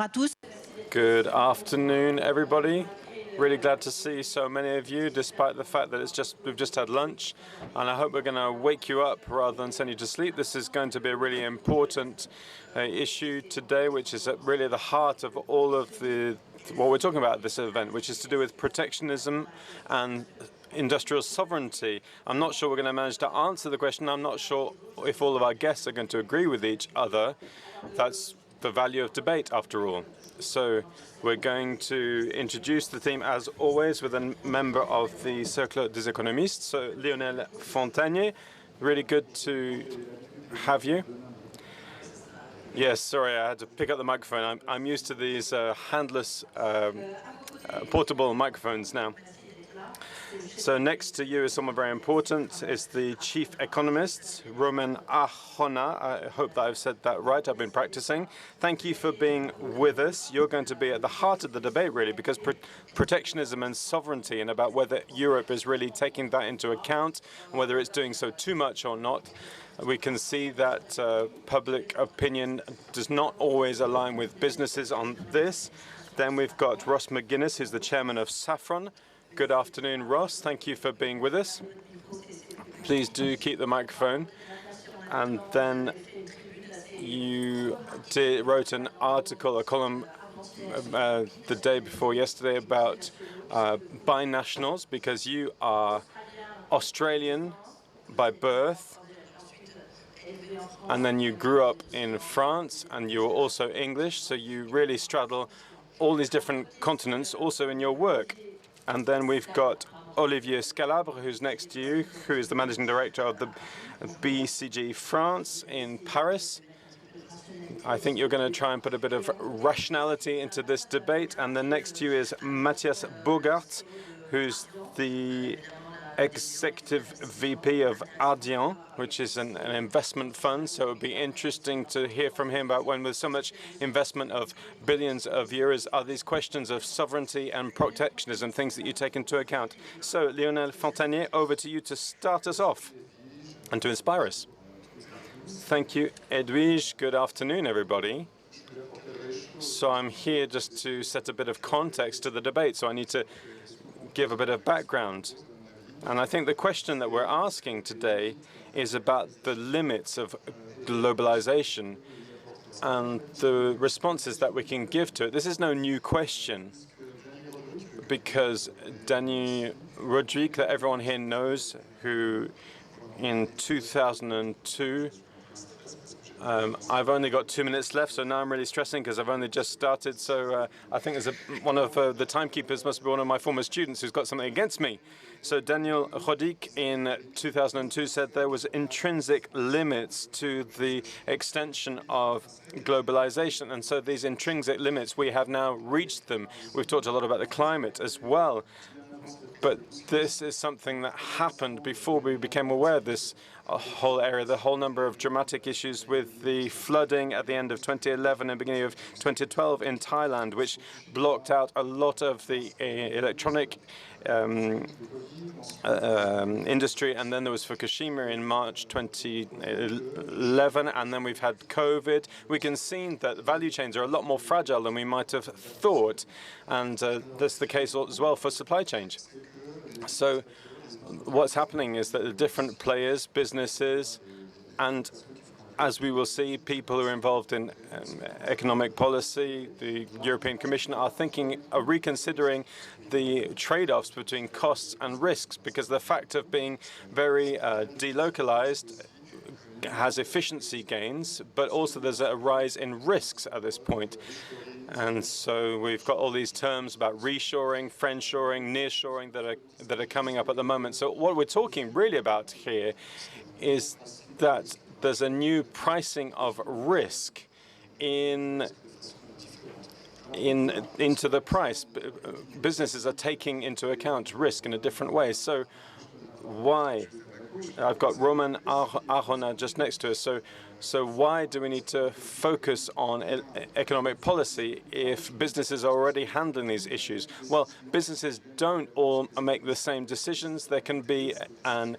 à tous. Good afternoon, everybody. Really glad to see so many of you, despite the fact that we've just had lunch. And I hope we're going to wake you up rather than send you to sleep. This is going to be a really important issue today, which is at really the heart of all of what we're talking about at this event, which is to do with protectionism and industrial sovereignty. I'm not sure we're going to manage to answer the question. I'm not sure if all of our guests are going to agree with each other. That's the value of debate, after all. So we're going to introduce the theme, as always, with a member of the Cercle des Économistes, so Lionel FONTAGNÉ. Really good to have you. Yes, sorry, I had to pick up the microphone. I'm used to these handless portable microphones now. So next to you is someone very important. It's the chief economist, Romain ARJONA. I hope that I've said that right. I've been practicing. Thank you for being with us. You're going to be at the heart of the debate, really, because protectionism and sovereignty, and about whether Europe is really taking that into account, and whether it's doing so too much or not. We can see that public opinion does not always align with businesses on this. Then we've got Ross McGuinness, who's the chairman of Saffron. Good afternoon, Ross. Thank you for being with us. Please do keep the microphone. And then you wrote an article, a column, the day before yesterday about binationals, because you are Australian by birth, and then you grew up in France, and you were also English, so you really straddle all these different continents also in your work. And then we've got Olivier SCALABRE, who's next to you, who is the managing director of the BCG France in Paris. I think you're going to try and put a bit of rationality into this debate. And then next to you is Mathias, who's the executive VP of ARJONA, which is an investment fund. So it would be interesting to hear from him about when with so much investment of billions of euros, are these questions of sovereignty and protectionism things that you take into account? So Lionel FONTAGNÉ, over to you to start us off and to inspire us. Thank you, Hedwige. Good afternoon, everybody. So I'm here just to set a bit of context to the debate, so I need to give a bit of background. And I think the question that we're asking today is about the limits of globalization and the responses that we can give to it. This is no new question, because Daniel Rodrigue, that everyone here knows, who in 2002, I've only got 2 minutes left, so now I'm really stressing because I've only just started. So I think there's one of the timekeepers must be one of my former students who's got something against me. So Daniel Rodrigue in 2002 said there was intrinsic limits to the extension of globalization. And so these intrinsic limits, we have now reached them. We've talked a lot about the climate as well. But this is something that happened before we became aware of this whole area, the whole number of dramatic issues with the flooding at the end of 2011 and beginning of 2012 in Thailand, which blocked out a lot of the electronic industry. And then there was Fukushima in March 2011, and then we've had COVID. We can see that value chains are a lot more fragile than we might have thought, and that's the case as well for supply chains. So what's happening is that the different players, businesses, and as we will see, people who are involved in economic policy, the European Commission, are reconsidering the trade-offs between costs and risks, because the fact of being very delocalized has efficiency gains, but also there's a rise in risks at this point. And so we've got all these terms about reshoring, friendshoring, nearshoring that are coming up at the moment. So what we're talking really about here is that there's a new pricing of risk into the price. Businesses are taking into account risk in a different way. So why? I've got Romain ARJONA just next to us. So why do we need to focus on economic policy if businesses are already handling these issues? Well, businesses don't all make the same decisions. There can be an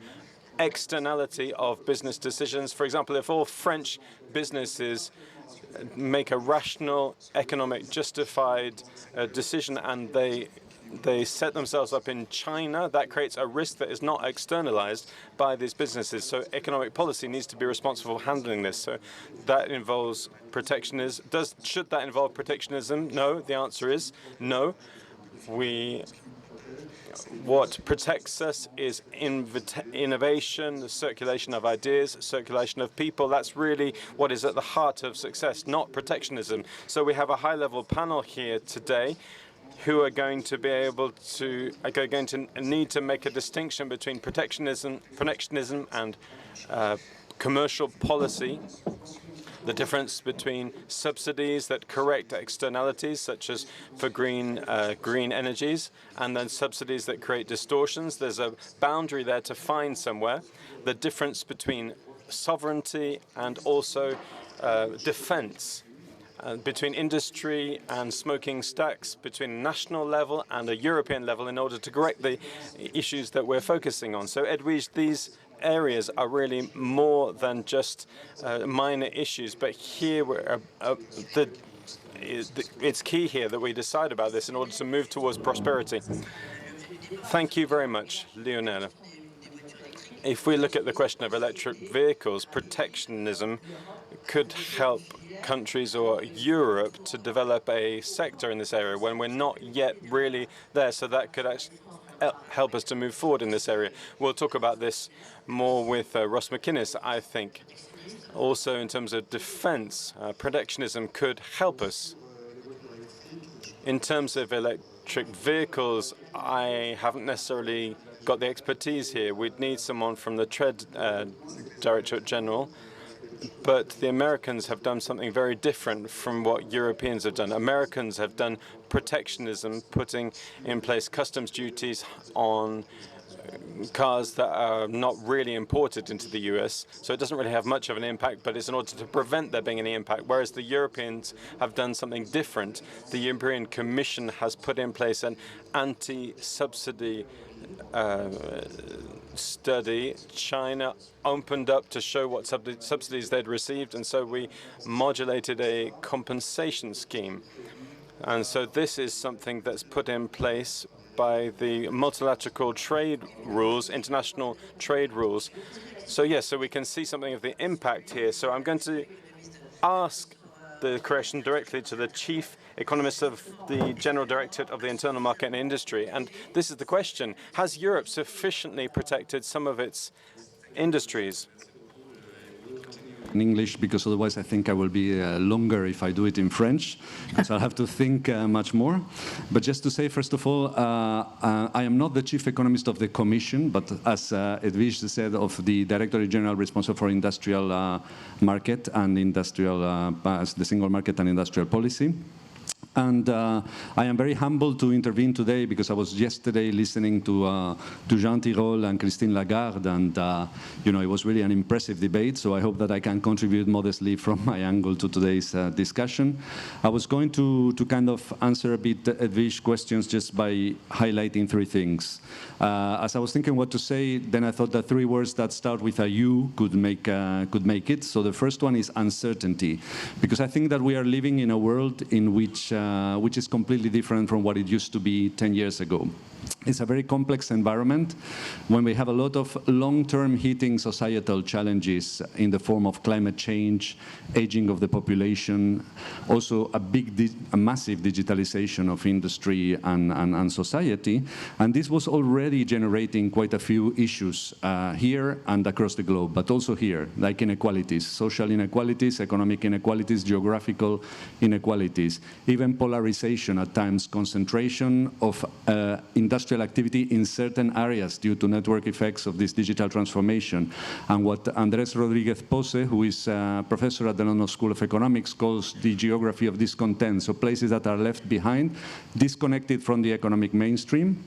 externality of business decisions. For example, if all French businesses make a rational, economic, justified decision, and they set themselves up in China, that creates a risk that is not externalized by these businesses. So economic policy needs to be responsible for handling this. So that involves protectionism. Should that involve protectionism? No. The answer is no. What protects us is innovation, the circulation of ideas, circulation of people. That's really what is at the heart of success, not protectionism. So we have a high-level panel here today who are going to be able to, need to make a distinction between protectionism and commercial policy. The difference between subsidies that correct externalities, such as for green energies, and then subsidies that create distortions. There's a boundary there to find somewhere. The difference between sovereignty and also defense, between industry and smoking stacks, between a national level and a European level, in order to correct the issues that we're focusing on. So, Hedwige, these areas are really more than just minor issues, but here it's key here that we decide about this in order to move towards prosperity. Thank you very much, Lionel. If we look at the question of electric vehicles, protectionism could help countries or Europe to develop a sector in this area when we're not yet really there. So that could actually help us to move forward in this area. We'll talk about this more with Ross McInnes, I think. Also, in terms of defense, protectionism could help us. In terms of electric vehicles, I haven't necessarily got the expertise here. We'd need someone from the Trade Directorate General. But the Americans have done something very different from what Europeans have done. Americans have done protectionism, putting in place customs duties on cars that are not really imported into the US. So it doesn't really have much of an impact, but it's in order to prevent there being any impact. Whereas the Europeans have done something different. The European Commission has put in place an anti-subsidy study. China opened up to show what subsidies they'd received, and so we modulated a compensation scheme. And so this is something that's put in place by the multilateral trade rules, international trade rules. So yes, so we can see something of the impact here. So I'm going to ask the question directly to the chief economist of the General Directorate of the Internal Market and Industry. And this is the question: has Europe sufficiently protected some of its industries? In English, because otherwise I think I will be longer if I do it in French, because I'll have to think much more. But just to say, first of all, I am not the chief economist of the Commission, but as Hedwige said, of the Directorate General responsible for industrial market and industrial, the single market and industrial policy. And I am very humbled to intervene today because I was yesterday listening to Jean Tirole and Christine Lagarde, and it was really an impressive debate. So I hope that I can contribute modestly from my angle to today's discussion. I was going to kind of answer a bit Hedwige's questions just by highlighting three things. As I was thinking what to say, then I thought that three words that start with a U could make it. So the first one is uncertainty, because I think that we are living in a world in which is completely different from what it used to be 10 years ago. It's a very complex environment when we have a lot of long-term hitting societal challenges in the form of climate change, aging of the population, also a massive digitalization of industry and society. And this was already generating quite a few issues here and across the globe, but also here, like inequalities, social inequalities, economic inequalities, geographical inequalities, even polarization at times, concentration of industrial activity in certain areas due to network effects of this digital transformation. And what Andrés Rodríguez Pose, who is a professor at the London School of Economics, calls the geography of discontent, so places that are left behind, disconnected from the economic mainstream.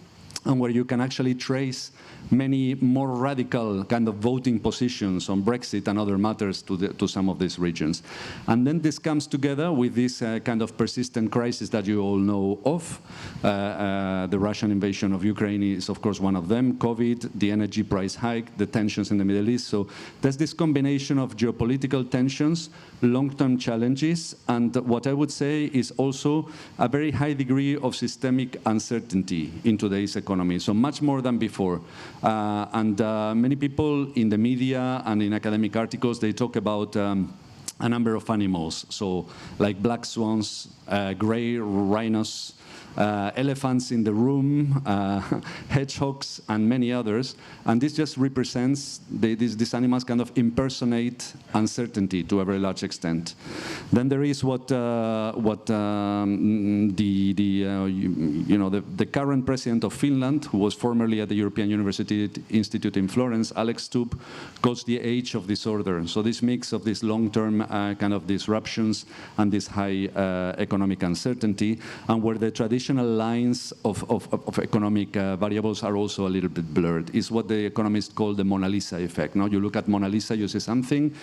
and where you can actually trace many more radical kind of voting positions on Brexit and other matters to some of these regions. And then this comes together with this kind of persistent crisis that you all know of. The Russian invasion of Ukraine is, of course, one of them. COVID, the energy price hike, the tensions in the Middle East. So there's this combination of geopolitical tensions, long-term challenges, and what I would say is also a very high degree of systemic uncertainty in today's economy, so much more than before. Many people in the media and in academic articles, they talk about a number of animals, so like black swans, gray rhinos, elephants in the room, hedgehogs, and many others. And this just represents, these animals kind of impersonate uncertainty to a very large extent. Then there is what the current president of Finland, who was formerly at the European University Institute in Florence, Alex Stubb, calls the age of disorder. So this mix of these long-term kind of disruptions and this high economic uncertainty, and where the traditional lines of economic variables are also a little bit blurred, is what the economists call the Mona Lisa effect. Now you look at Mona Lisa, you see something,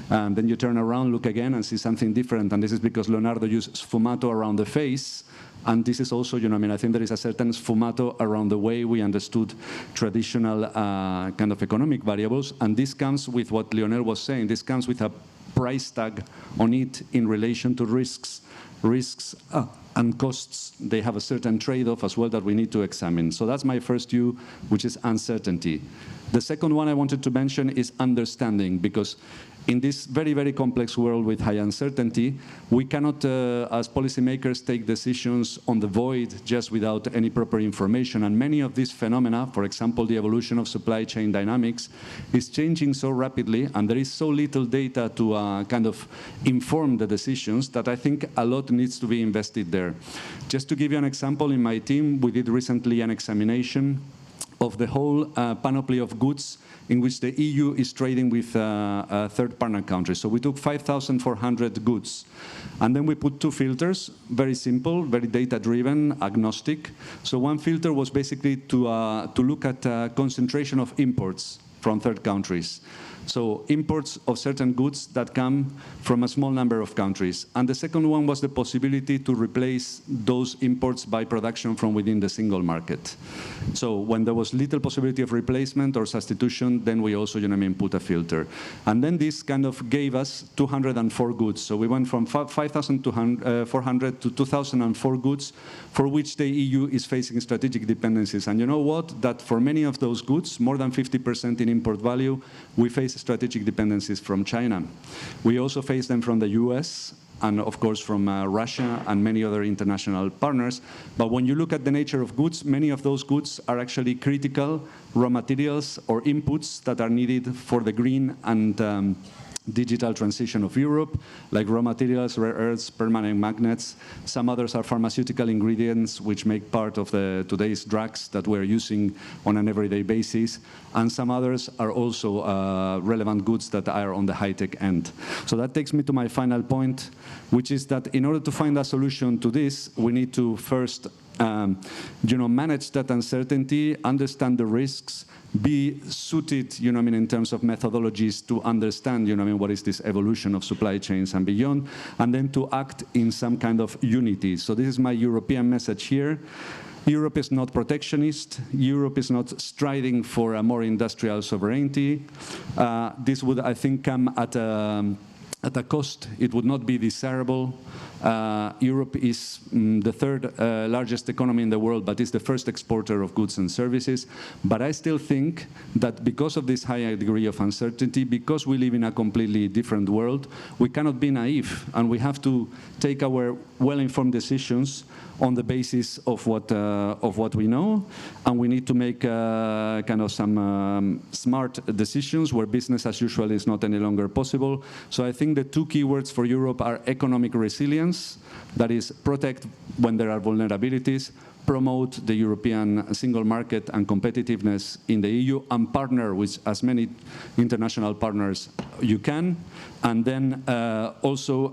and then you turn around, look again, and see something different. And this is because Leonardo used sfumato around the face. And this is also, I think there is a certain sfumato around the way we understood traditional kind of economic variables. And this comes with what Lionel was saying. This comes with a price tag on it in relation to risks. Risks and costs, they have a certain trade-off as well that we need to examine. So that's my first view, which is uncertainty. The second one I wanted to mention is understanding, because in this very, very complex world with high uncertainty, we cannot, as policymakers, take decisions on the void just without any proper information. And many of these phenomena, for example, the evolution of supply chain dynamics, is changing so rapidly, and there is so little data to kind of inform the decisions that I think a lot needs to be invested there. Just to give you an example, in my team, we did recently an examination of the whole panoply of goods in which the EU is trading with third partner countries. So we took 5,400 goods, and then we put two filters, very simple, very data-driven, agnostic. So one filter was basically to look at concentration of imports from third countries. So imports of certain goods that come from a small number of countries. And the second one was the possibility to replace those imports by production from within the single market. So when there was little possibility of replacement or substitution, then we also, put a filter. And then this kind of gave us 204 goods. So we went from 5,400 to 2,004 goods for which the EU is facing strategic dependencies. And you know what? That for many of those goods, more than 50% in import value, we face strategic dependencies from China. We also face them from the US and, of course, from Russia and many other international partners. But when you look at the nature of goods, many of those goods are actually critical raw materials or inputs that are needed for the green and digital transition of Europe, like raw materials, rare earths, permanent magnets. Some others are pharmaceutical ingredients, which make part of today's drugs that we're using on an everyday basis. And some others are also relevant goods that are on the high-tech end. So that takes me to my final point, which is that in order to find a solution to this, we need to first manage that uncertainty, understand the risks, be suited, in terms of methodologies to understand, what is this evolution of supply chains and beyond, and then to act in some kind of unity. So this is my European message here. Europe is not protectionist. Europe is not striding for a more industrial sovereignty. This would, I think, come at a cost. It would not be desirable. Europe is the third largest economy in the world, but is the first exporter of goods and services. But I still think that because of this high degree of uncertainty, because we live in a completely different world, we cannot be naive, and we have to take our well-informed decisions on the basis of what we know, and we need to make kind of some smart decisions where business as usual is not any longer possible. So I think the two keywords for Europe are economic resilience resilience, that is, protect when there are vulnerabilities, promote the European single market and competitiveness in the EU, and partner with as many international partners you can, and then also,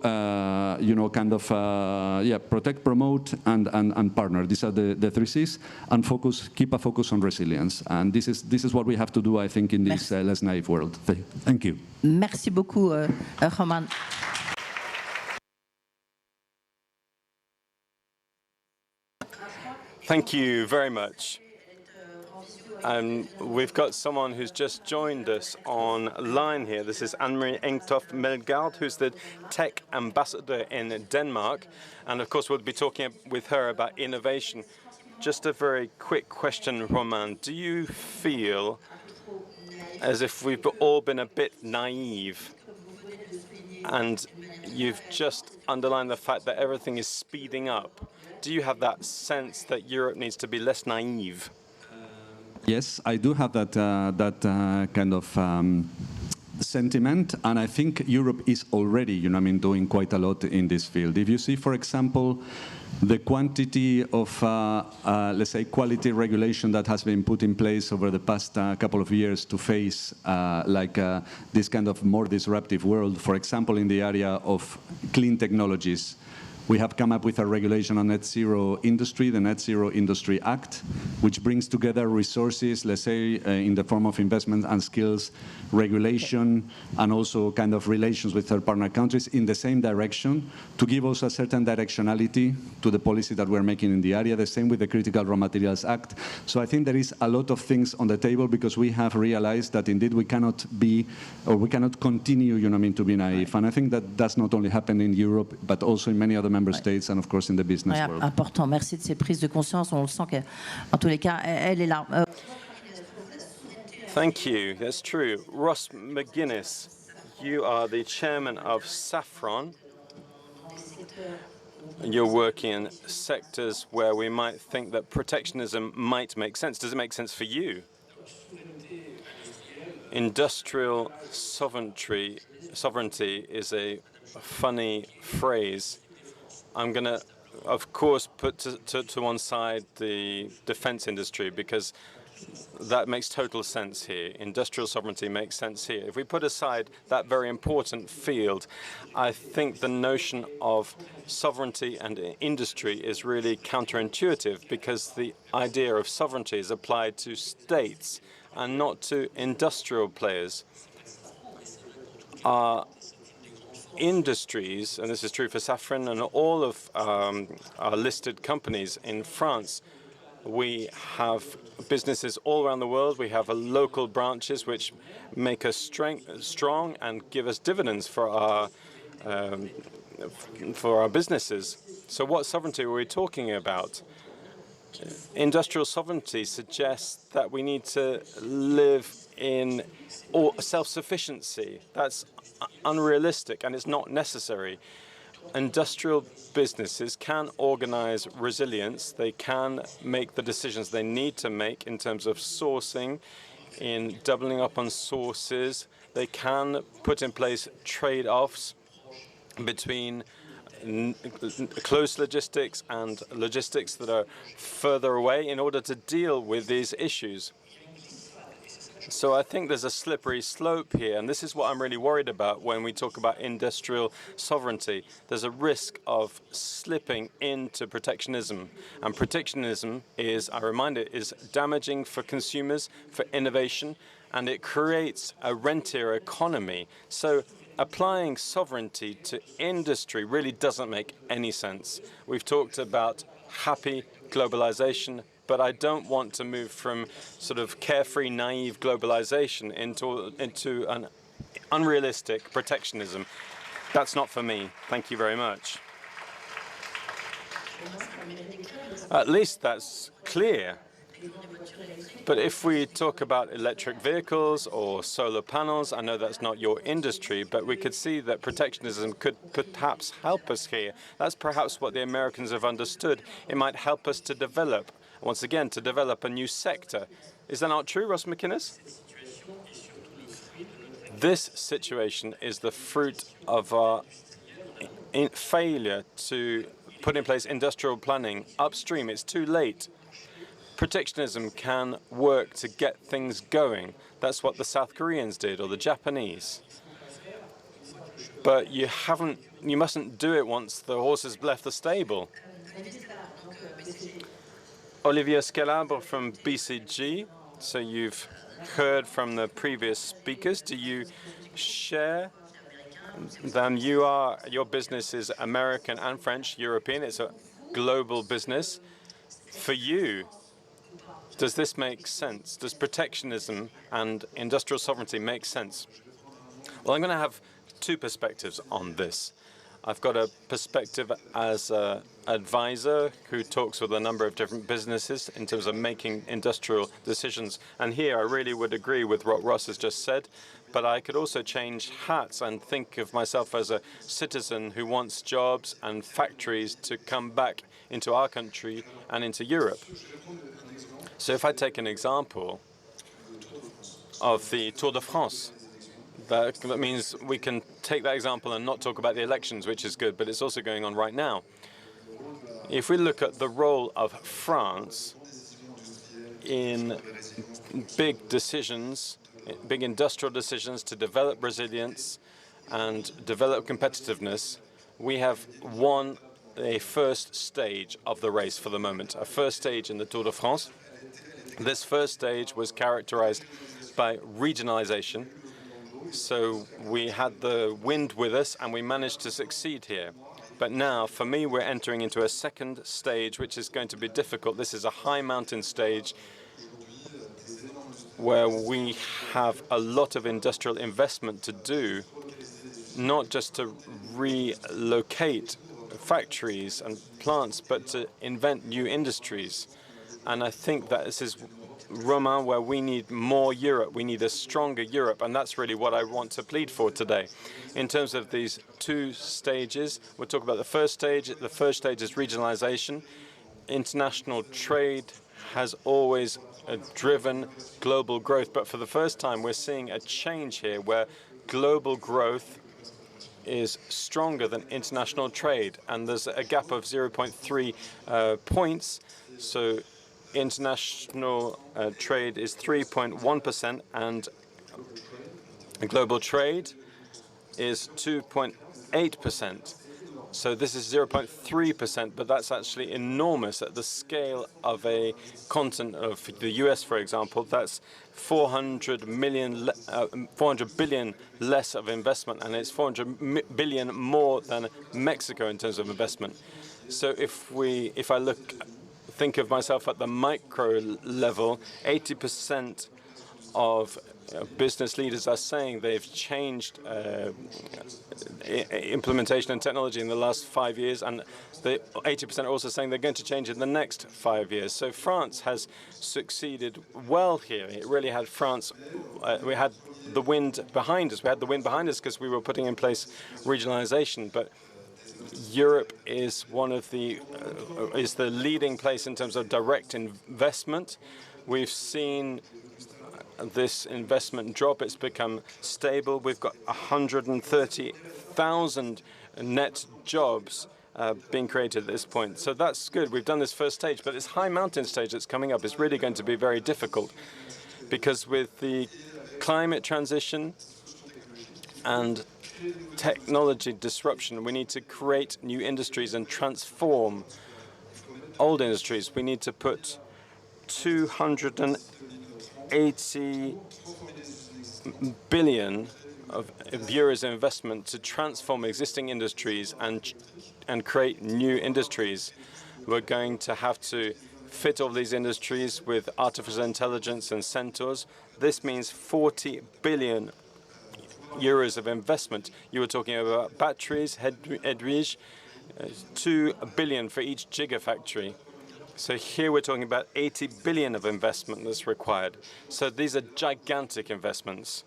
protect, promote, and partner. These are the three Cs, and keep a focus on resilience. And this is what we have to do, I think, in this less naive world. Thank you. Merci beaucoup, Roman. Thank you very much. And we've got someone who's just joined us online here. This is ENGTOFT MELDGAARD, who's the tech ambassador in Denmark. And of course, we'll be talking with her about innovation. Just a very quick question, Roman. Do you feel as if we've all been a bit naive? And you've just underlined the fact that everything is speeding up. Do you have that sense that Europe needs to be less naive? Yes, I do have that kind of sentiment, and I think Europe is already, doing quite a lot in this field. If you see, for example, the quantity of, let's say, quality regulation that has been put in place over the past couple of years to face this kind of more disruptive world, for example, in the area of clean technologies, we have come up with a regulation on net zero industry, the Net Zero Industry Act, which brings together resources, let's say, in the form of investment and skills, regulation, and also kind of relations with third partner countries in the same direction to give also a certain directionality to the policy that we're making in the area. The same with the Critical Raw Materials Act. So I think there is a lot of things on the table because we have realized that indeed we cannot be, or we cannot continue, to be naive. And I think that does not only happen in Europe, but also in many other member states and of course in the business world. Important. Merci de ces prises de conscience. On le sent qu'en tous les cas, elle est là. Thank you. That's true. Ross McGuinness, you are the chairman of Saffron. You're working in sectors where we might think that protectionism might make sense. Does it make sense for you? Industrial sovereignty is a funny phrase. I'm going to, of course, put to one side the defense industry because that makes total sense here. Industrial sovereignty makes sense here. If we put aside that very important field, I think the notion of sovereignty and industry is really counterintuitive because the idea of sovereignty is applied to states and not to industrial players. Our industries, and this is true for Saffron and all of our listed companies in France, we have businesses all around the world. We have local branches which make us strong and give us dividends for our businesses. So what sovereignty are we talking about? Industrial sovereignty suggests that we need to live in self-sufficiency. That's unrealistic and it's not necessary. Industrial businesses can organize resilience. They can make the decisions they need to make in terms of sourcing, in doubling up on sources. They can put in place trade-offs between close logistics and logistics that are further away in order to deal with these issues. So I think there's a slippery slope here, and this is what I'm really worried about when we talk about industrial sovereignty. There's a risk of slipping into protectionism, and protectionism is, I remind it, is damaging for consumers, for innovation, and it creates a rentier economy. So applying sovereignty to industry really doesn't make any sense. We've talked about happy globalization, but I don't want to move from sort of carefree, naive globalization into an unrealistic protectionism. That's not for me. Thank you very much. At least that's clear. But if we talk about electric vehicles or solar panels, I know that's not your industry, but we could see that protectionism could perhaps help us here. That's perhaps what the Americans have understood. It might help us to develop, once again, to develop a new sector. Is that not true, Ross McInnes? This situation is the fruit of our failure to put in place industrial planning upstream. It's too late. Protectionism can work to get things going. That's what the South Koreans did, or the Japanese. But you mustn't do it once the horse has left the stable. Olivier SCALABRE from BCG. So you've heard from the previous speakers. Do you share them? Your business is American and French, European. It's a global business. For you, does this make sense? Does protectionism and industrial sovereignty make sense? Well, I'm going to have two perspectives on this. I've got a perspective as an advisor who talks with a number of different businesses in terms of making industrial decisions. And here I really would agree with what Ross has just said, but I could also change hats and think of myself as a citizen who wants jobs and factories to come back into our country and into Europe. So if I take an example of the Tour de France, that means we can take that example and not talk about the elections, which is good, but it's also going on right now. If we look at the role of France in big decisions, big industrial decisions to develop resilience and develop competitiveness, we have won a first stage of the race for the moment, a first stage in the Tour de France. This first stage was characterized by regionalization. So we had the wind with us and we managed to succeed here. But now, for me, we're entering into a second stage, which is going to be difficult. This is a high mountain stage where we have a lot of industrial investment to do, not just to relocate factories and plants, but to invent new industries. And I think that this is Romain, where we need more Europe. We need a stronger Europe, and that's really what I want to plead for today. In terms of these two stages, we'll talk about the first stage. The first stage is regionalization. International trade has always driven global growth, but for the first time, we're seeing a change here where global growth is stronger than international trade, and there's a gap of 0.3 points. So international trade is 3.1%, and global trade is 2.8%. So this is 0.3%, but that's actually enormous at the scale of a continent of the US, for example. That's 400 billion less of investment, and it's 400 billion more than Mexico in terms of investment. So if I think of myself at the micro level, 80% of business leaders are saying they've changed implementation and technology in the last 5 years, and the 80% are also saying they're going to change in the next 5 years. So France has succeeded well here. It really had France. We had the wind behind us. We had the wind behind us because we were putting in place regionalization, but Europe is one of the leading place in terms of direct investment. We've seen this investment drop. It's become stable. We've got 130,000 net jobs being created at this point. So that's good. We've done this first stage, but this high mountain stage that's coming up is really going to be very difficult, because with the climate transition and technology disruption, we need to create new industries and transform old industries. We need to put 280 billion of euros in investment to transform existing industries and create new industries. We're going to have to fit all these industries with artificial intelligence and sensors. This means 40 billion euros of investment. You were talking about batteries, Hedwige, 2 billion for each gigafactory. So here we're talking about 80 billion of investment that's required. So these are gigantic investments.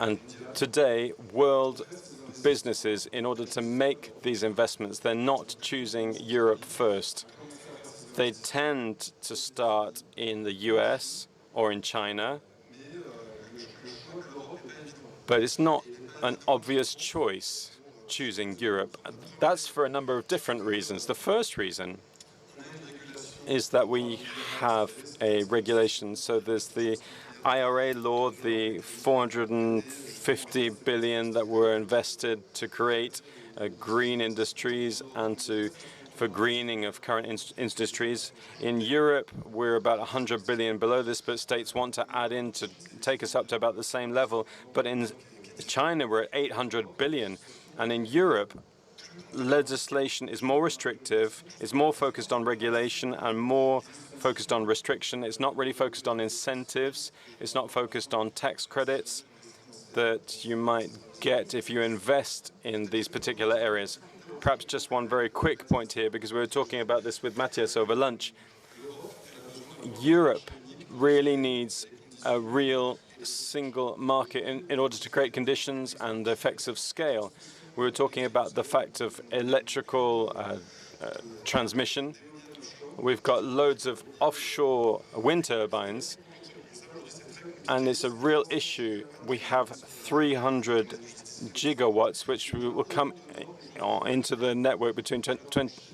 And today, world businesses, in order to make these investments, they're not choosing Europe first. They tend to start in the US or in China, but it's not an obvious choice. choosing Europe. That's for a number of different reasons. The first reason is that we have a regulation. So there's the IRA law, the 450 billion that were invested to create green industries and for greening of current industries. In Europe, we're about 100 billion below this, but states want to add in to take us up to about the same level. But in China, we're at 800 billion. And in Europe, legislation is more restrictive, it's more focused on regulation and more focused on restriction. It's not really focused on incentives. It's not focused on tax credits that you might get if you invest in these particular areas. Perhaps just one very quick point here, because we were talking about this with Mathias over lunch. Europe really needs a real single market in order to create conditions and the effects of scale. We were talking about the fact of electrical transmission. We've got loads of offshore wind turbines, and it's a real issue. We have 300 gigawatts, which will come into the network between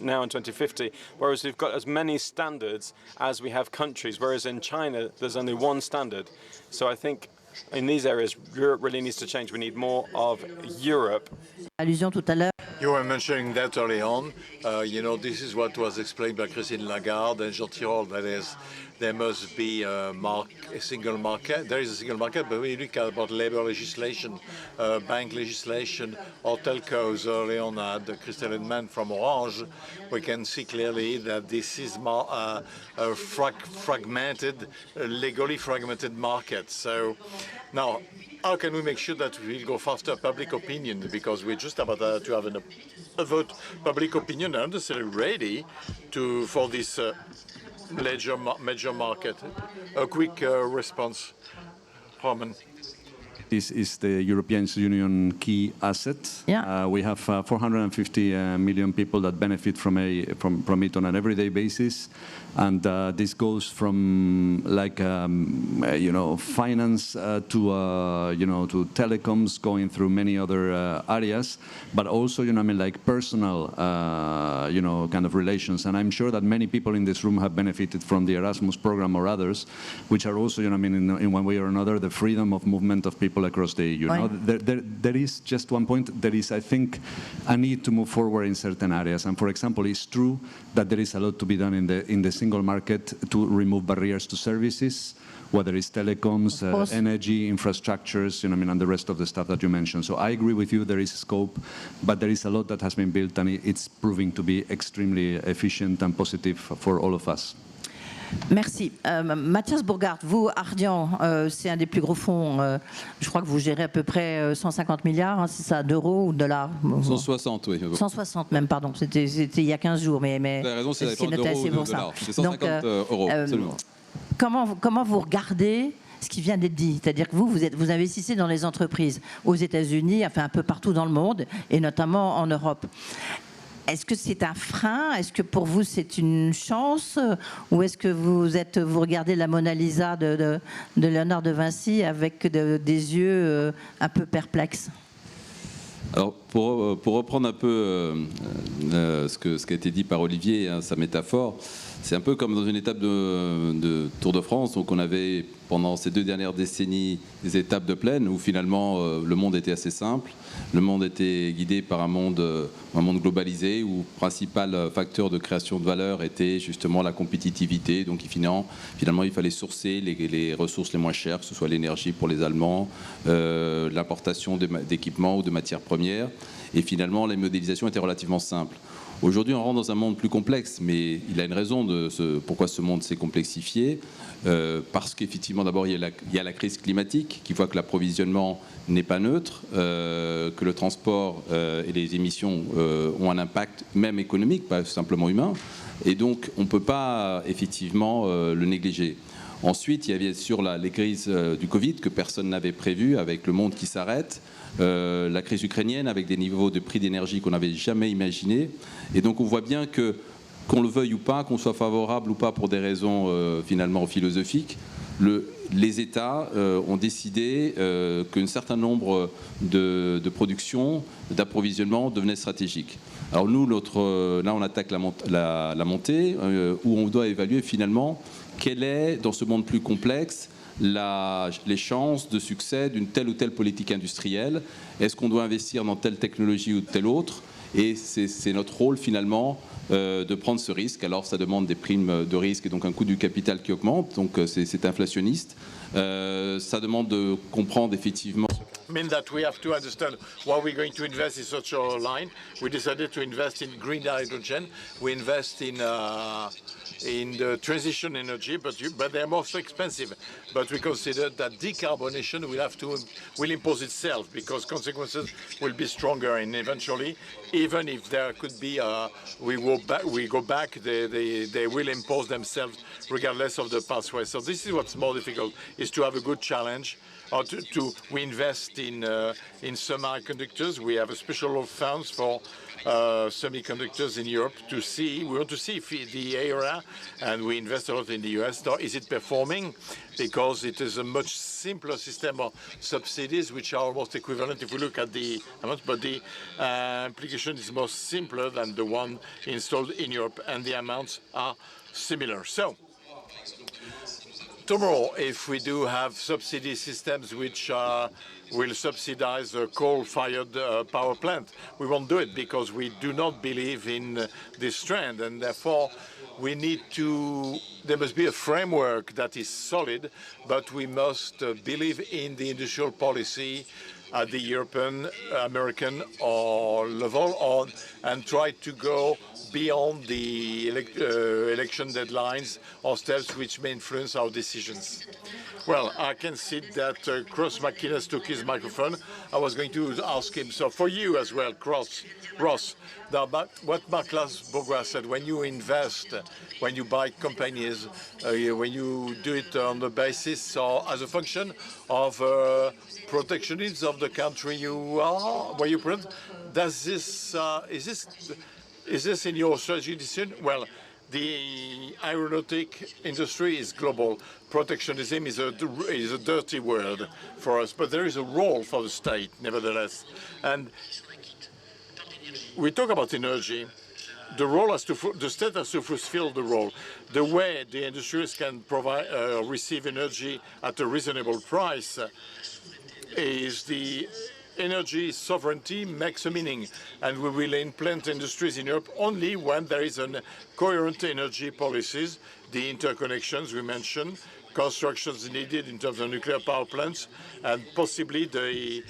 now and 2050, whereas we've got as many standards as we have countries, whereas in China, there's only one standard. So I think in these areas, Europe really needs to change. We need more of Europe. Allusion tout à l'heure. You were mentioning that early on. You know, this is what was explained by Christine Lagarde and Jean Tirole, that is, there must be a single market. There is a single market, but when you look about labor legislation, bank legislation, or telcos early on, Christelle Edman from Orange, we can see clearly that this is a fragmented, legally fragmented market. So now, how can we make sure that we will go faster public opinion? Because we're just about to have a vote. Public opinion are necessarily ready for this major market. A quick response, Roman. This is the European Union key asset. Yeah. We have 450 million people that benefit from it on an everyday basis, and this goes from like finance to telecoms, going through many other areas, but also like personal kind of relations. And I'm sure that many people in this room have benefited from the Erasmus program or others, which are also in one way or another the freedom of movement of people across the EU. Right. There is just one point. There is, I think, a need to move forward in certain areas. And for example, it's true that there is a lot to be done in the single market to remove barriers to services, whether it's telecoms, energy, infrastructures, and the rest of the stuff that you mentioned. So I agree with you. There is scope, but there is a lot that has been built, and it's proving to be extremely efficient and positive for all of us. Merci. Mathias BURGHARDT, vous, Ardian, c'est un des plus gros fonds. Je crois que vous gérez à peu près 150 milliards, hein, c'est ça, d'euros ou de dollars? 160, oui. 160 même, pardon. C'était il y a 15 jours. Mais vous avez raison, c'est noté assez pour ça. dollars. C'est 150 euros, absolument. Comment vous regardez ce qui vient d'être dit? C'est-à-dire que vous investissez dans les entreprises aux États-Unis, enfin un peu partout dans le monde, et notamment en Europe. Est-ce que c'est un frein? Est-ce que pour vous c'est une chance? Ou est-ce que vous regardez la Mona Lisa de Léonard de Vinci avec des yeux un peu perplexes? Alors, pour reprendre un peu ce qui a été dit par Olivier, sa métaphore, c'est un peu comme dans une étape de Tour de France. Donc on avait, pendant ces 2 dernières décennies, des étapes de plaine où finalement le monde était assez simple. Le monde était guidé par un monde globalisé où le principal facteur de création de valeur était justement la compétitivité. Donc finalement, il fallait sourcer les ressources les moins chères, que ce soit l'énergie pour les Allemands, l'importation d'équipements ou de matières premières. Et finalement, les modélisations étaient relativement simples. Aujourd'hui, on rentre dans un monde plus complexe, mais il a une raison pourquoi ce monde s'est complexifié. Parce qu'effectivement, d'abord, il y a la crise climatique qui voit que l'approvisionnement n'est pas neutre, que le transport et les émissions ont un impact même économique, pas simplement humain. Et donc, on ne peut pas effectivement le négliger. Ensuite, il y a bien sûr les crises du Covid que personne n'avait prévues, avec le monde qui s'arrête. La crise ukrainienne avec des niveaux de prix d'énergie qu'on n'avait jamais imaginés. Et donc on voit bien que, qu'on le veuille ou pas, qu'on soit favorable ou pas pour des raisons finalement philosophiques, les États ont décidé qu'un certain nombre de productions, d'approvisionnement devenaient stratégiques. Alors nous, là on attaque la montée, où on doit évaluer finalement quelle est, dans ce monde plus complexe, les chances de succès d'une telle ou telle politique industrielle. Est-ce qu'on doit investir dans telle technologie ou telle autre? Et c'est notre rôle finalement de prendre ce risque. Alors ça demande des primes de risque et donc un coût du capital qui augmente, donc c'est inflationniste. Ça demande de comprendre effectivement. Mean that we have to understand why we're going to invest in such a line. We decided to invest in green hydrogen. We invest in the transition energy, but they're most expensive. But we consider that decarbonation will impose itself because consequences will be stronger, and eventually, even if there could be we go back, they will impose themselves regardless of the pathway. So this is what's more difficult: is to have a good challenge. Or we invest in semiconductors. We have a special funds for semiconductors in Europe we want to see if the area, and we invest a lot in the US, is it performing? Because it is a much simpler system of subsidies, which are almost equivalent if we look at the amount, but the application is more simpler than the one installed in Europe, and the amounts are similar. So, tomorrow, if we do have subsidy systems which will subsidize a coal-fired power plant, we won't do it because we do not believe in this trend, and therefore there must be a framework that is solid, but we must believe in the industrial policy at the European, American level and try to go beyond the election deadlines or steps which may influence our decisions. Well, I can see that Ross McInnes took his microphone. I was going to ask him, so for you as well, Ross, what Marclas Bourgois said, when you invest, when you buy companies, when you do it on the basis or as a function of protectionism of the country where you present, is this in your strategy decision? Well, the aeronautic industry is global. Protectionism is a dirty word for us, but there is a role for the state, nevertheless. And we talk about energy. The state has to fulfill the role. The way the industries can receive energy at a reasonable price is the energy sovereignty makes a meaning, and we will implant industries in Europe only when there is a coherent energy policies, the interconnections we mentioned, constructions needed in terms of nuclear power plants, and possibly the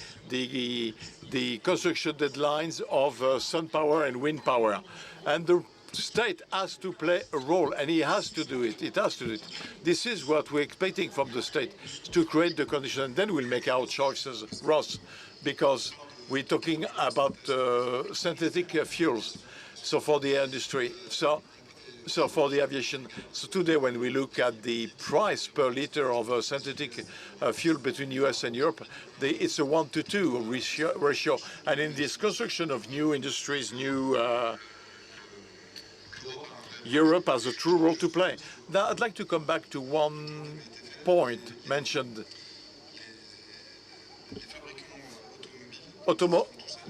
construction deadlines of sun power and wind power. And the state has to play a role, and he has to do it. It has to do it. This is what we're expecting from the state, to create the conditions, and then we'll make our choices, Ross, because we're talking about synthetic fuels. So for the industry, so for the aviation. So today, when we look at the price per liter of synthetic fuel between US and Europe, it's a 1-to-2 ratio. And in this construction of new industries, Europe has a true role to play. Now, I'd like to come back to one point mentioned.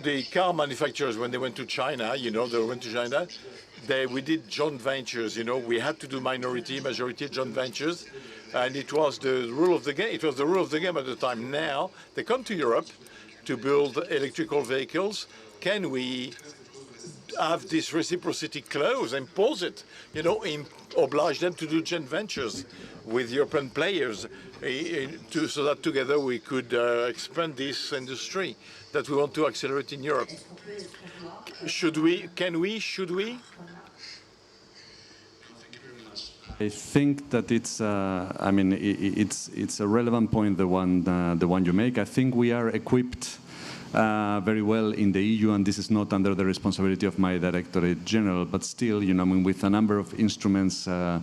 The car manufacturers, when they went to China, we did joint ventures. We had to do majority joint ventures, and it was the rule of the game. It was the rule of the game at the time. Now they come to Europe to build electrical vehicles. Can we have this reciprocity clause, impose it, oblige them to do joint ventures with European players, so that together we could expand this industry that we want to accelerate in Europe? Should we? I think that it's a relevant point, the one you make. I think we are equipped very well in the EU, and this is not under the responsibility of my Directorate General, but still, with a number of instruments, for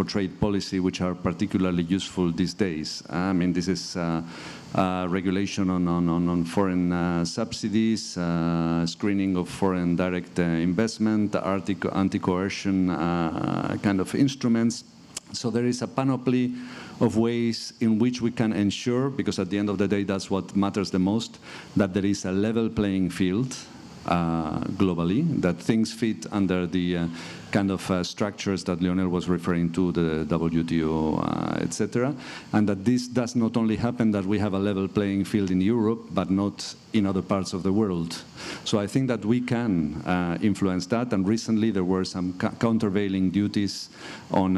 trade policy, which are particularly useful these days. This is regulation on foreign subsidies, screening of foreign direct investment, anti-coercion kind of instruments. So there is a panoply of ways in which we can ensure, because at the end of the day that's what matters the most, that there is a level playing field globally, that things fit under the kind of structures that Lionel was referring to, the WTO, etc. And that this does not only happen that we have a level playing field in Europe, but not in other parts of the world. So I think that we can influence that, and recently there were some countervailing duties on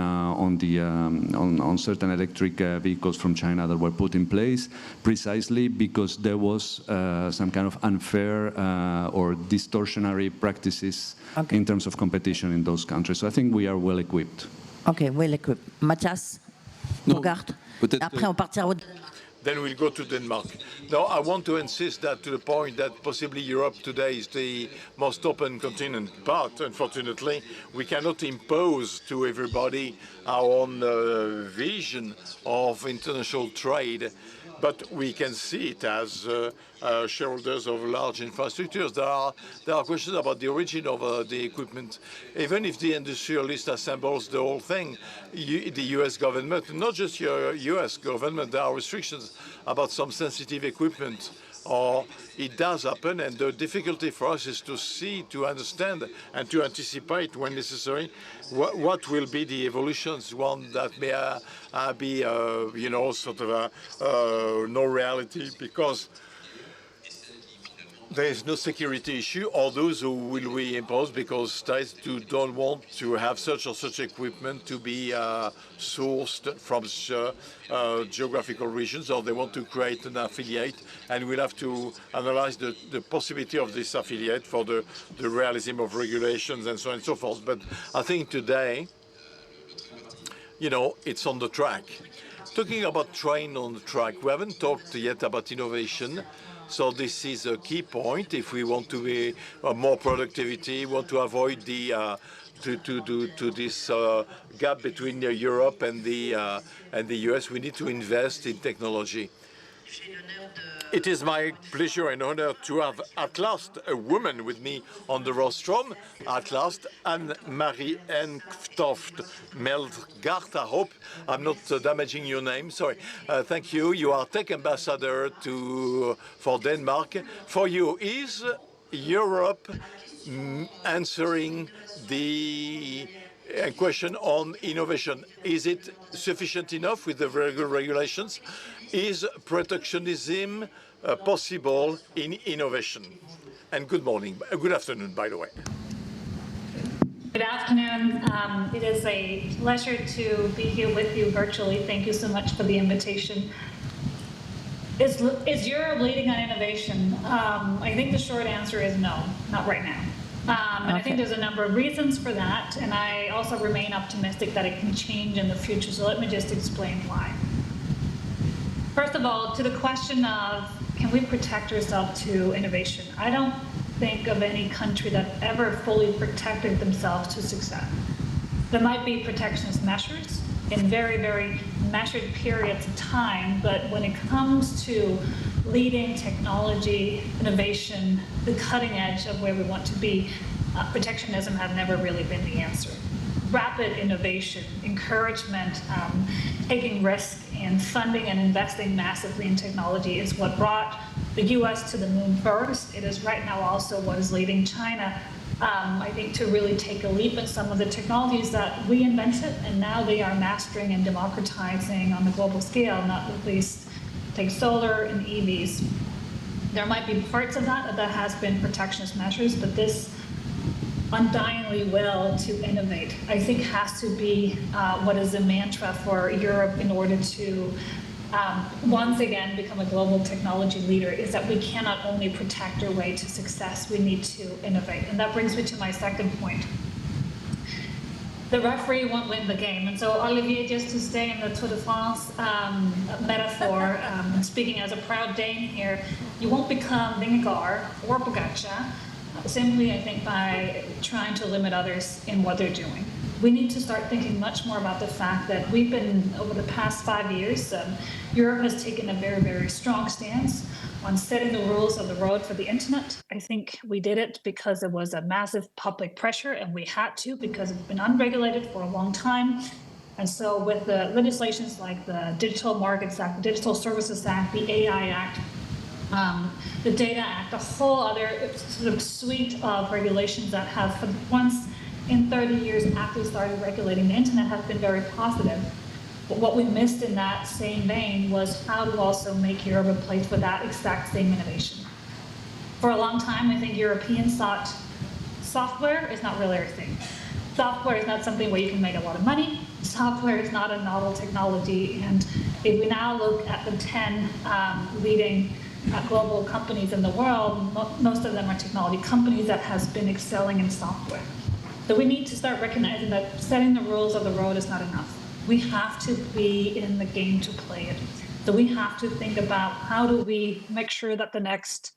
certain electric vehicles from China that were put in place precisely because there was some kind of unfair or distortionary practices in terms of competition in those countries. So I think we are well equipped. Ok, well equipped. Mathias, BURGHARDT. Après, on partira au... Then we'll go to Denmark. Now, I want to insist that to the point that possibly Europe today is the most open continent, but unfortunately, we cannot impose to everybody our own vision of international trade, but we can see it as shareholders of large infrastructures. There are questions about the origin of the equipment. Even if the industrialist assembles the whole thing, the US government, not just your US government, there are restrictions about some sensitive equipment, or it does happen, and the difficulty for us is to see, to understand, and to anticipate when necessary what will be the evolutions, one that may be, you know, sort of a no reality, because there is no security issue, or those who will we impose because states don't want to have such or such equipment to be sourced from geographical regions, or they want to create an affiliate, and we'll have to analyze the possibility of this affiliate for the realism of regulations and so on and so forth. But I think today, you know, it's on the track. Talking about train on the track, we haven't talked yet about innovation. So this is a key point. If we want to be more productivity, want to avoid the to this gap between Europe and the US, we need to invest in technology. It is my pleasure and honor to have at last a woman with me on the rostrum. At last, Anne-Marie ENGTOFT MELDGAARD. I hope I'm not damaging your name. Sorry. Thank you. You are tech ambassador for Denmark. For you, is Europe answering the question on innovation? Is it sufficient enough with the regulations? Is protectionism possible in innovation? And good morning, good afternoon, by the way. Good afternoon. It is a pleasure to be here with you virtually. Thank you so much for the invitation. Is Europe leading on innovation? I think the short answer is no, not right now. And I think there's a number of reasons for that, and I also remain optimistic that it can change in the future, so let me just explain why. First of all, to the question of can we protect ourselves to innovation, I don't think of any country that ever fully protected themselves to success. There might be protectionist measures in very, very measured periods of time, but when it comes to leading technology, innovation, the cutting edge of where we want to be, protectionism has never really been the answer. Rapid innovation, encouragement, taking risk, and funding and investing massively in technology is what brought the US to the moon first. It is right now also what is leading China, I think, to really take a leap in some of the technologies that we invented, and now they are mastering and democratizing on the global scale, not least take solar and EVs. There might be parts of that has been protectionist measures, but this undyingly will to innovate, I think, has to be what is a mantra for Europe in order to once again become a global technology leader, is that we cannot only protect our way to success, we need to innovate. And that brings me to my second point. The referee won't win the game. And so Olivier, just to stay in the Tour de France metaphor, speaking as a proud Dane here, you won't become Vingegaard or Pogacar simply, I think, by trying to limit others in what they're doing. We need to start thinking much more about the fact that we've been, over the past 5 years, Europe has taken a very, very strong stance on setting the rules of the road for the internet. I think we did it because it was a massive public pressure, and we had to because it's been unregulated for a long time. And so with the legislations like the Digital Markets Act, the Digital Services Act, the AI Act, the Data Act, a whole other sort of suite of regulations that have, for once in 30 years after we started regulating the internet, have been very positive. But what we missed in that same vein was how to also make Europe a place for that exact same innovation. For a long time, I think Europeans thought software is not really our thing. Software is not something where you can make a lot of money. Software is not a novel technology. And if we now look at the 10 leading global companies in the world, most of them are technology companies that has been excelling in software. So we need to start recognizing that setting the rules of the road is not enough. We have to be in the game to play it. So we have to think about how do we make sure that the next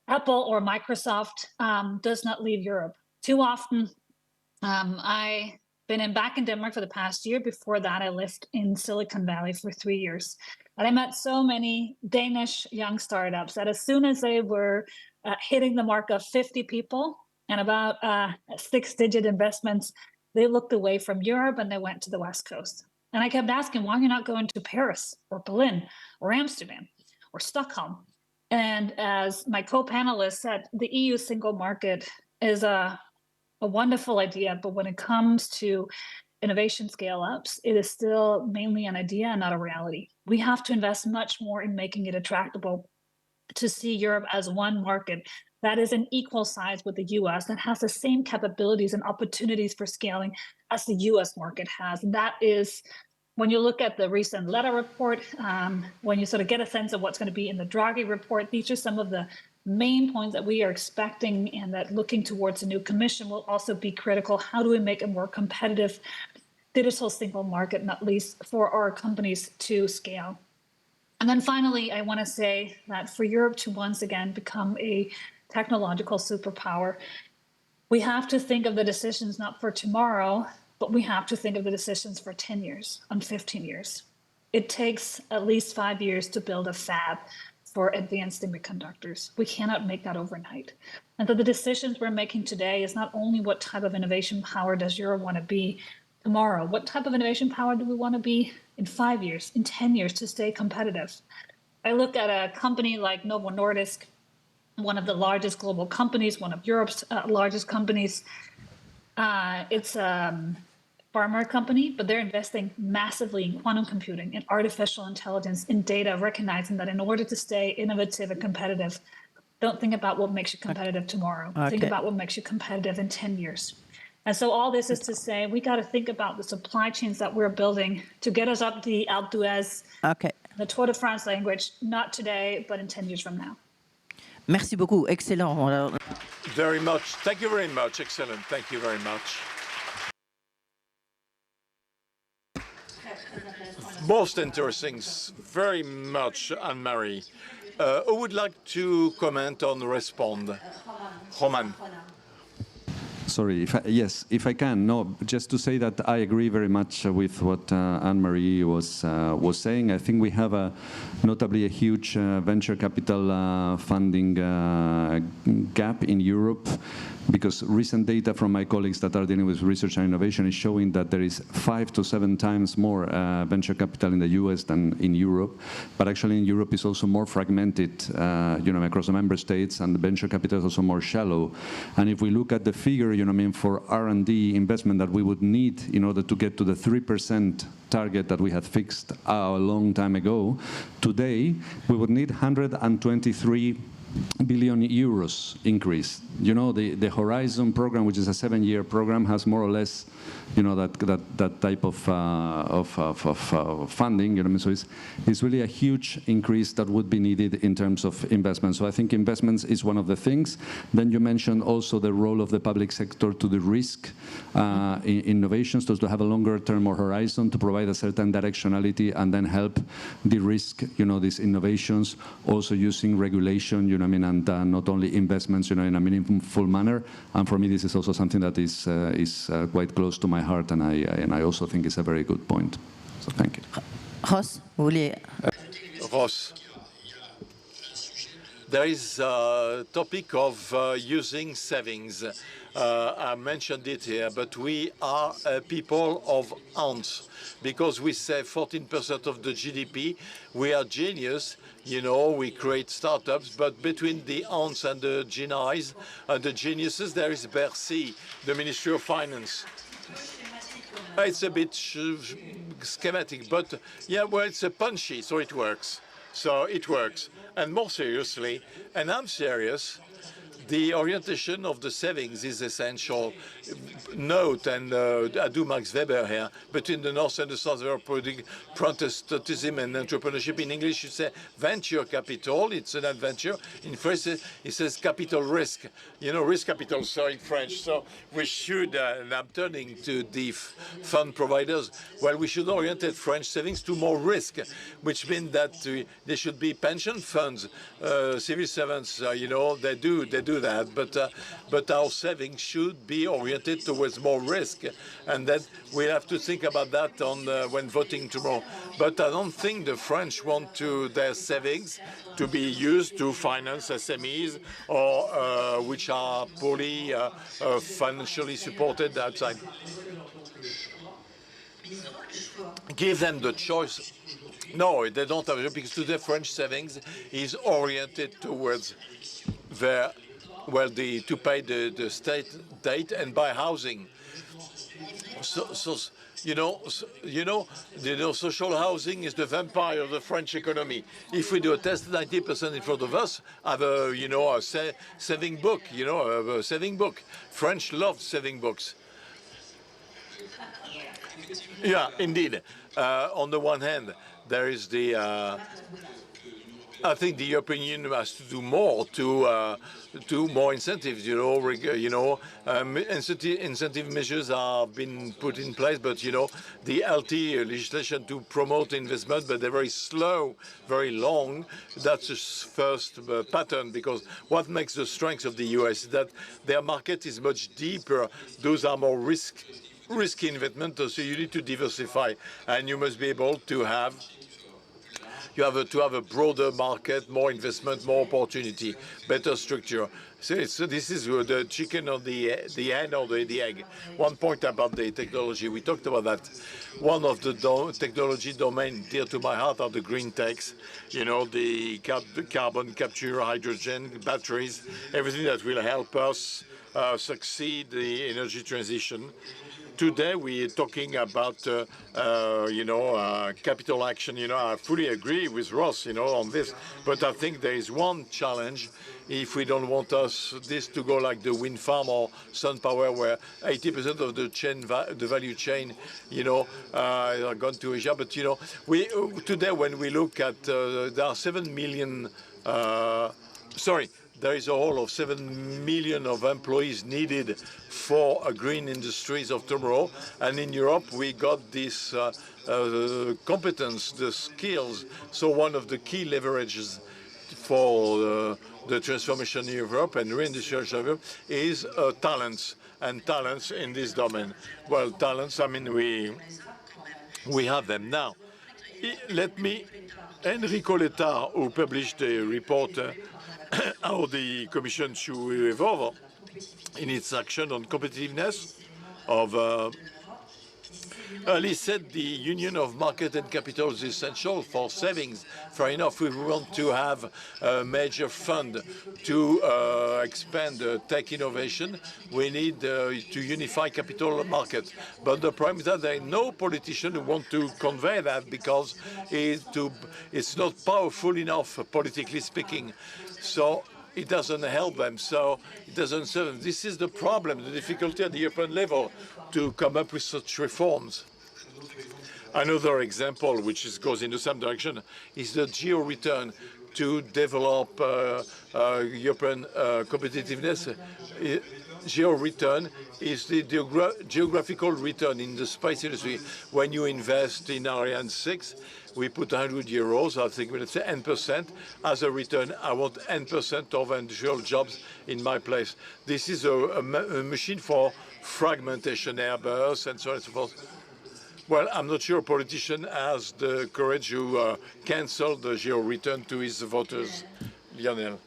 Apple or Microsoft does not leave Europe. Too often, I've been back in Denmark for the past year. Before that, I lived in Silicon Valley for 3 years. And I met so many Danish young startups that as soon as they were hitting the mark of 50 people and about 6-digit investments, they looked away from Europe and they went to the West Coast. And I kept asking, why are you not going to Paris or Berlin or Amsterdam or Stockholm? And as my co-panelist said, the EU single market is a wonderful idea, but when it comes to innovation scale-ups, it is still mainly an idea and not a reality. We have to invest much more in making it attractable to see Europe as one market that is an equal size with the US, that has the same capabilities and opportunities for scaling as the US market has. And that is, when you look at the recent letter report, when you sort of get a sense of what's going to be in the Draghi report, these are some of the main points that we are expecting, and that looking towards a new commission will also be critical. How do we make a more competitive digital single market, not least for our companies to scale? And then finally, I want to say that for Europe to once again become a technological superpower, we have to think of the decisions not for tomorrow, but we have to think of the decisions for 10 years and 15 years. It takes at least 5 years to build a fab for advanced semiconductors. We cannot make that overnight. And so the decisions we're making today is not only what type of innovation power does Europe want to be tomorrow, what type of innovation power do we want to be in 5 years, in 10 years to stay competitive? I look at a company like Novo Nordisk, one of the largest global companies, one of Europe's largest companies. It's a pharma company, but they're investing massively in quantum computing, in artificial intelligence, in data, recognizing that in order to stay innovative and competitive, don't think about what makes you competitive tomorrow. Okay. Think about what makes you competitive in 10 years. And so all this is to say, we got to think about the supply chains that we're building to get us up the Alpe d'Huez, the Tour de France language, not today, but in 10 years from now. Merci beaucoup. Excellent. Very much. Thank you very much. Excellent. Thank you very much. Most interesting. Very much, Anne-Marie. Who would like to comment on Respond? Roman. Sorry, if I can. No, just to say that I agree very much with what Anne-Marie was saying. I think we have notably a huge venture capital funding gap in Europe, because recent data from my colleagues that are dealing with research and innovation is showing that there is 5 to 7 times more venture capital in the US than in Europe. But actually in Europe it's also more fragmented, across the member states, and the venture capital is also more shallow. And if we look at the figure, for R&D investment that we would need in order to get to the 3% target that we had fixed a long time ago, today we would need 123 billion euros increase. The Horizon program, which is a 7-year program, has more or less, that type of funding. So it's really a huge increase that would be needed in terms of investment. So I think investments is one of the things. Then you mentioned also the role of the public sector to the risk in innovations, to have a longer term or horizon to provide a certain directionality and then help de-risk, these innovations, also using regulation, and not only investments, in a meaningful manner. And for me, this is also something that is quite close to my heart, and I also think it's a very good point. So thank you. Ross, vous voulez... Ross. there is a topic of using savings. I mentioned it here, but we are a people of ants because we save 14% of the GDP. We are genius, you know, we create startups, but between the ants and the genies and the geniuses, there is Bercy, the Ministry of Finance. It's a bit schematic, but yeah, well, it's a punchy, so it works. So it works. And more seriously, and I'm serious, the orientation of the savings is essential. Note, and I do Max Weber here, between the North and the South, we are putting Protestantism and entrepreneurship. In English, you say venture capital, it's an adventure. In French, it says capital risk. You know, risk capital, so in French. So we should, and I'm turning to the fund providers, well, we should orient French savings to more risk, which means that there should be pension funds, civil servants, you know, they do that, but our savings should be oriented towards more risk, and then we'll have to think about that on when voting tomorrow. But I don't think the French want their savings to be used to finance SMEs or which are poorly financially supported outside. Give them the choice. No, they don't have it, because today French savings is oriented towards their, well, to pay the state debt and buy housing. So social housing is the vampire of the French economy. If we do a test, 90% in front of us have a, a saving book, a saving book. French love saving books. Yeah, indeed. On the one hand, there is the. I think the European Union has to do more to more incentives. Incentive measures have been put in place, but the LT legislation to promote investment, but they're very slow, very long. That's the first pattern, because what makes the strength of the US is that their market is much deeper. Those are more risky investment, so you need to diversify, and you must be able to have. You have to have a broader market, more investment, more opportunity, better structure. So this is the chicken or the hen or the egg. One point about the technology, we talked about that. One of the technology domain dear to my heart are the green techs, the carbon capture, hydrogen, batteries, everything that will help us succeed the energy transition. Today we're talking about, capital action. I fully agree with Ross, on this. But I think there is one challenge if we don't want this to go like the wind farm or sun power, where 80% of the value chain, are gone to Asia. But today when we look at, there are 7 million. There is a whole of 7 million of employees needed for a green industries of tomorrow. And in Europe, we got this competence, the skills. So one of the key leverages for the transformation in Europe and reindustrialization of Europe is talents, and talents in this domain. Well, talents, I mean, we have them now. Enrico Letta, who published a report how the Commission should evolve in its action on competitiveness of he said the union of market and capital is essential for savings. Fair enough, if we want to have a major fund to expand tech innovation, we need to unify capital market. But the problem is that there is no politician who wants to convey that, because it's not powerful enough, politically speaking. So it doesn't help them, so it doesn't serve them. This is the problem, the difficulty at the European level to come up with such reforms. Another example, which goes in the same direction, is the geo-return to develop European competitiveness. Geo-return is the geographical return in the space industry. When you invest in Ariane 6, we put 100 euros, I think let's say N% as a return. I want N% of industrial jobs in my place. This is a machine for fragmentation, Airbus, and so on and so forth. Well, I'm not sure a politician has the courage to cancel the geo return to his voters. Lionel.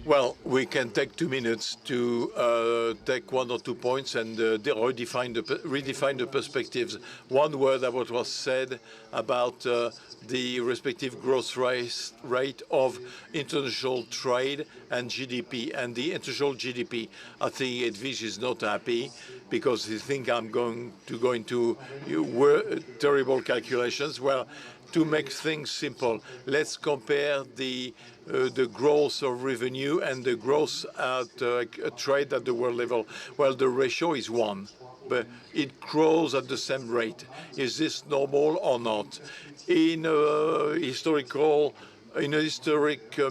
Well, we can take 2 minutes to take 1 or 2 points and redefine the perspectives. One word about what was said about the respective growth rate of international trade and GDP. And the international GDP, I think Hedwige is not happy because he thinks I'm going to go into terrible calculations. Well, to make things simple, let's compare the growth of revenue and the growth at trade at the world level. Well, the ratio is 1, but it grows at the same rate. Is this normal or not? In a historic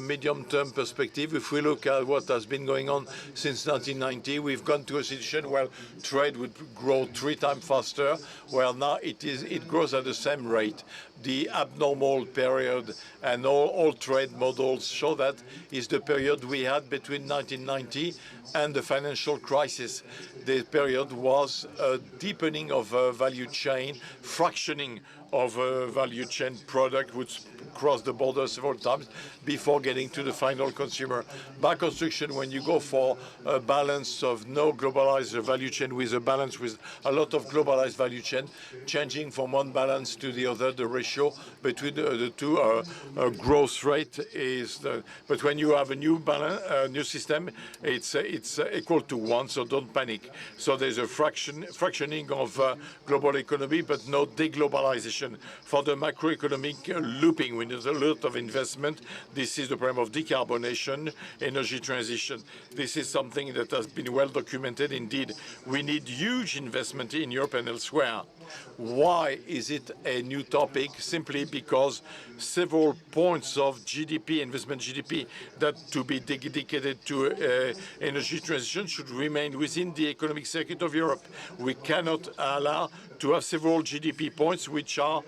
medium-term perspective, if we look at what has been going on since 1990, we've gone to a situation where trade would grow 3 times faster. Well, now it grows at the same rate. The abnormal period, and all trade models show that, is the period we had between 1990 and the financial crisis. The period was a deepening of a value chain, fractioning of a value chain product which crossed the border several times before getting to the final consumer. By construction, when you go for a balance of no globalized value chain with a balance with a lot of globalized value chain, changing from one balance to the other, the ratio between the two growth rate is but when you have a new balance, new system, it's equal to 1, so don't panic. So there's a fractioning of global economy, but no deglobalization. For the macroeconomic looping, we need a lot of investment. This is the problem of decarbonation, energy transition. This is something that has been well documented. Indeed, we need huge investment in Europe and elsewhere. Why is it a new topic? Simply because several points of GDP, investment GDP, that to be dedicated to energy transition should remain within the economic circuit of Europe. We cannot allow to have several GDP points which are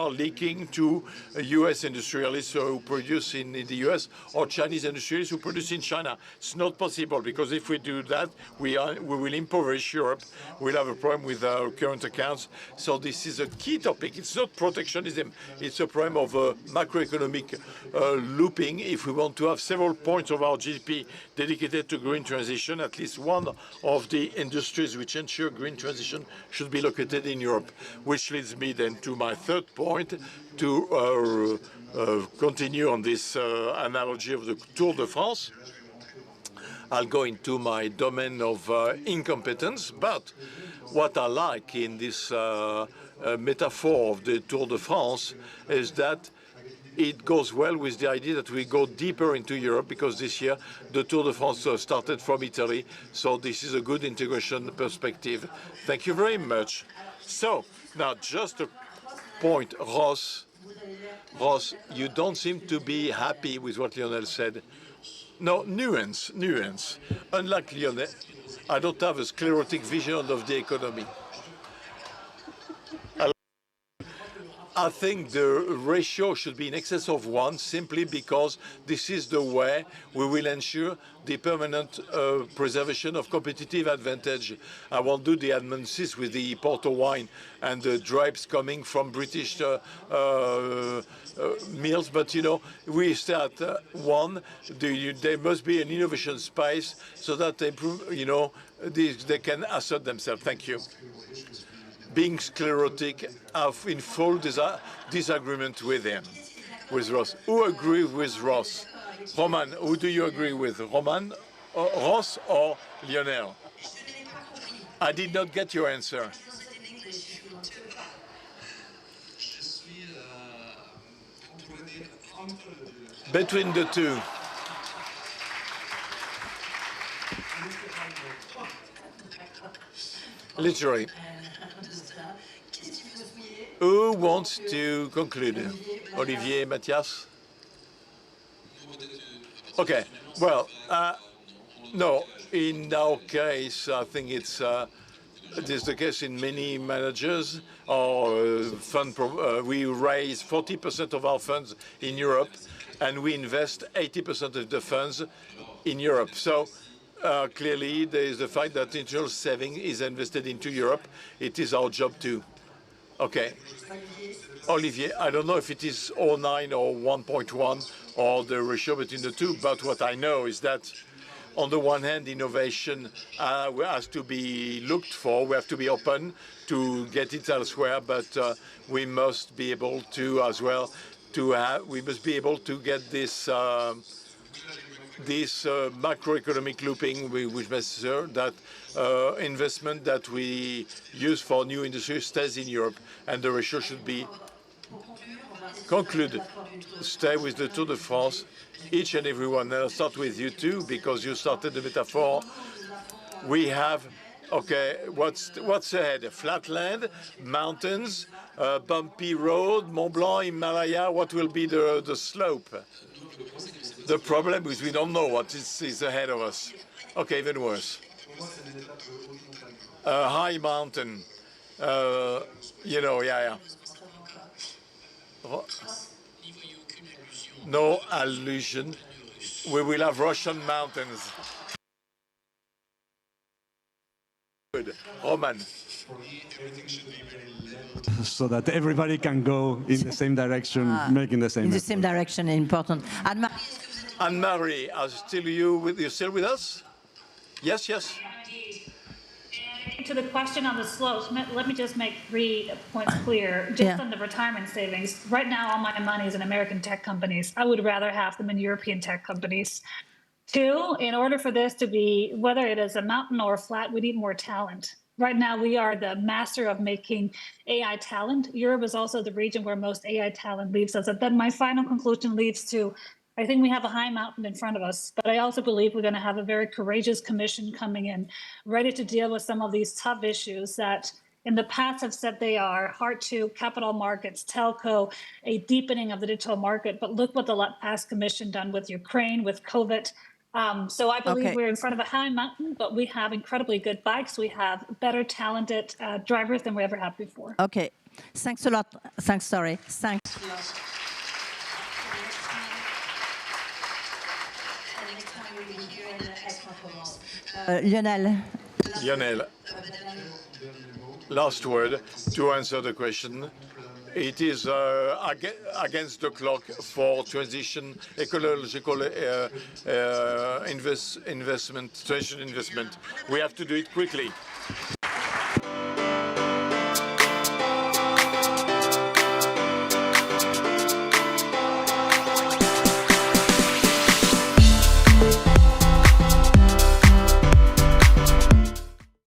leaking to U.S. industrialists who produce in the U.S. or Chinese industrialists who produce in China. It's not possible, because if we do that, we will impoverish Europe. We'll have a problem with our current accounts. So this is a key topic. It's not protectionism. It's a problem of macroeconomic looping. If we want to have several points of our GDP dedicated to green transition, at least one of the industries which ensure green transition should be located in Europe, which leads me then to my third point, to continue on this analogy of the Tour de France. I'll go into my domain of incompetence, but what I like in this metaphor of the Tour de France is that it goes well with the idea that we go deeper into Europe, because this year the Tour de France started from Italy, so this is a good integration perspective. Thank you very much. So now just a point, Ross, you don't seem to be happy with what Lionel said. No, nuance. Unlike Lionel, I don't have a sclerotic vision of the economy. I think the ratio should be in excess of 1, simply because this is the way we will ensure the permanent preservation of competitive advantage. I won't do the analysis with the Porto wine and the grapes coming from British mills, but you know, we start one. There must be an innovation space so that they improve, you know, they can assert themselves. Thank you. Being sclerotic, I'm in full disagreement with him, with Ross. Who agrees with Ross? Roman, who do you agree with? Roman, Ross, or Lionel? I did not get your answer. Between the two. Literally. Who wants to conclude? Olivier, Mathias? Okay, well, no, in our case, I think it is the case in many managers. Our we raise 40% of our funds in Europe, and we invest 80% of the funds in Europe. So clearly, there is the fact that internal saving is invested into Europe. It is our job too. Okay. Olivier, I don't know if it is 0.9 or 1.1 or the ratio between the two, but what I know is that on the one hand, innovation has to be looked for. We have to be open to get it elsewhere, but we must be able to as well we must be able to get this macroeconomic looping, which makes sure that investment that we use for new industry stays in Europe, and the ratio should be conclude. Stay with the Tour de France, each and every one. And I'll start with you too, because you started the metaphor. We have, okay, what's ahead? Flatland, mountains, bumpy road, Mont Blanc, Himalaya. What will be the slope? The problem is we don't know what is ahead of us. Okay, even worse. High mountain, you know, yeah. No allusion. We will have Russian mountains. Good. Roman. So that everybody can go in the same direction, making the same In the effort. same direction, important. Anne-Marie, are you still with us? Yes, yes. To the question on the slopes, let me just make 3 points clear. Just on the retirement savings, right now all my money is in American tech companies. I would rather have them in European tech companies. 2, in order for this to be, whether it is a mountain or a flat, we need more talent. Right now, we are the master of making AI talent. Europe is also the region where most AI talent leaves us. And then my final conclusion leads to, I think we have a high mountain in front of us, but I also believe we're going to have a very courageous commission coming in, ready to deal with some of these tough issues that in the past have said they are hard to capital markets, telco, a deepening of the digital market. But look what the past commission done with Ukraine, with COVID. So I believe we're in front of a high mountain, but we have incredibly good bikes. We have better talented drivers than we ever had before. Okay. Thanks a lot. Thanks, sorry. Thanks. Lionel. Lionel, last word to answer the question. It is against the clock for transition, ecological investment, transition investment. We have to do it quickly.